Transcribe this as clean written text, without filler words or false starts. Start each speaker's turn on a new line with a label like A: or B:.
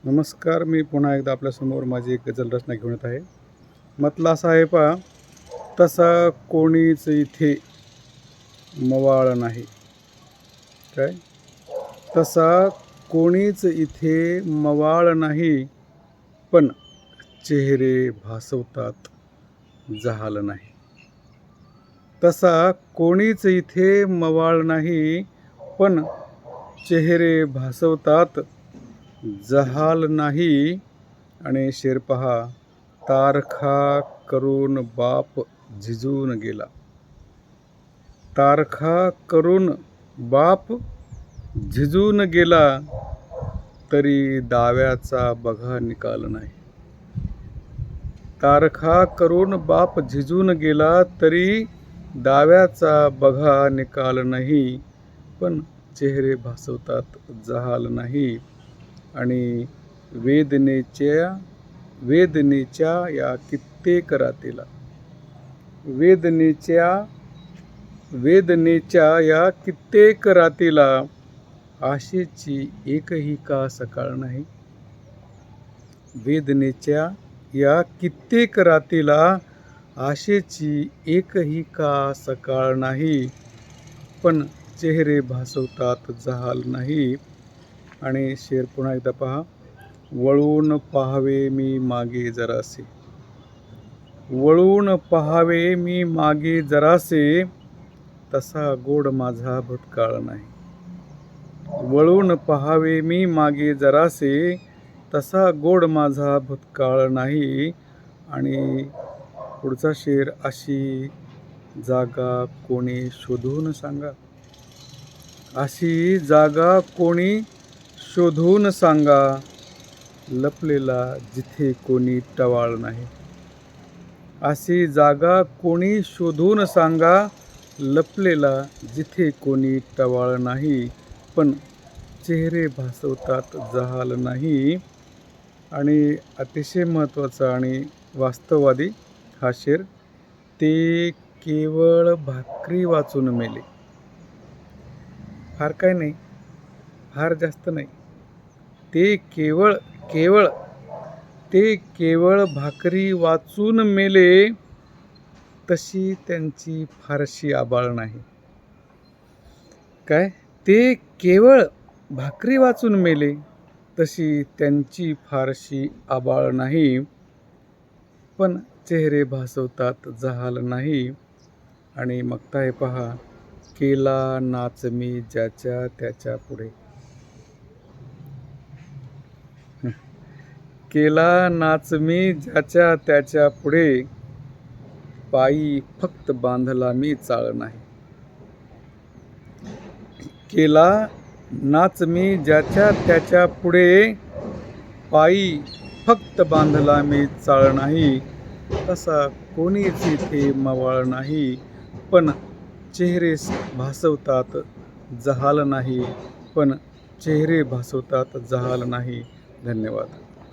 A: नमस्कार. मी पुन्हा एकदा आपल्यासमोर माझी एक गझल रचना घेऊन येत आहे. म्हटलं असं आहे पहा, तसा कोणीच इथे मवाळ नाही. काय? तसा कोणीच इथे मवाळ नाही, पण चेहरे भासवतात जहाल नाही. तसा कोणीच इथे मवाळ नाही, पण चेहरे भासवतात जहाल नाही. आणि शेर पहा, तारखा करून बाप झिजून गेला. तारखा करून बाप झिजून गेला, तरी दाव्याचा बघा निकाल नाही. तारखा करून बाप झिजून गेला, तरी दाव्याचा बघा निकाल नाही, पण चेहरे भासवतात जहाल नाही. आणि वेदनेच्या या कित्येक रातीला, वेदनेच्या या कित्येक रातीला आशेची एकही का सकाळ नाही. वेदनेच्या या कित्येक रातीला आशेची एकही का सकाळ नाही, पण चेहरे भासवतात जहाल नाही. आणि शेर पुन्हा एकदा पहा, वळून पाहावे मी मागे जरासे, वळून पाहावे मी मागे जरासे, तसा गोड माझा भूतकाळ नाही. वळून पाहावे मी मागे जरासे, तसा गोड माझा भूतकाळ नाही. आणि पुढचा शेर, अशी जागा कोणी शोधून सांगा, अशी जागा कोणी शोधून सांगा, लपलेला जिथे कोणी टवाळ नाही. अशी जागा कोणी शोधून सांगा, लपलेला जिथे कोणी टवाळ नाही, पण चेहरे भासवतात जहाल नाही. आणि अतिशय महत्त्वाचा आणि वास्तववादी हा शेर, ते केवळ भाकरी वाचून मेले. फार काय नाही, फार जास्त नाही. ते केवळ भाकरी वाचून मेले, तशी त्यांची फारशी आबाळ नाही. काय? ते केवळ भाकरी वाचून मेले, तशी त्यांची फारशी आबाळ नाही, पण चेहरे भासवतात जहाल नाही. आणि मग आहे पहा, केला नाच मी ज्याच्या त्याच्या पुढे, केला नाच मी ज्याच्या त्याच्या पुढे, पायी फक्त बांधला मी चाळ नाही. केला नाच मी ज्याच्या त्याच्या पुढे, पायी फक्त बांधला मी चाळ नाही. तसा कोणीच इथे मवाळ नाही, पण चेहरे भासवतात जहाल नाही, पण चेहरे भासवतात जहाल नाही. धन्यवाद.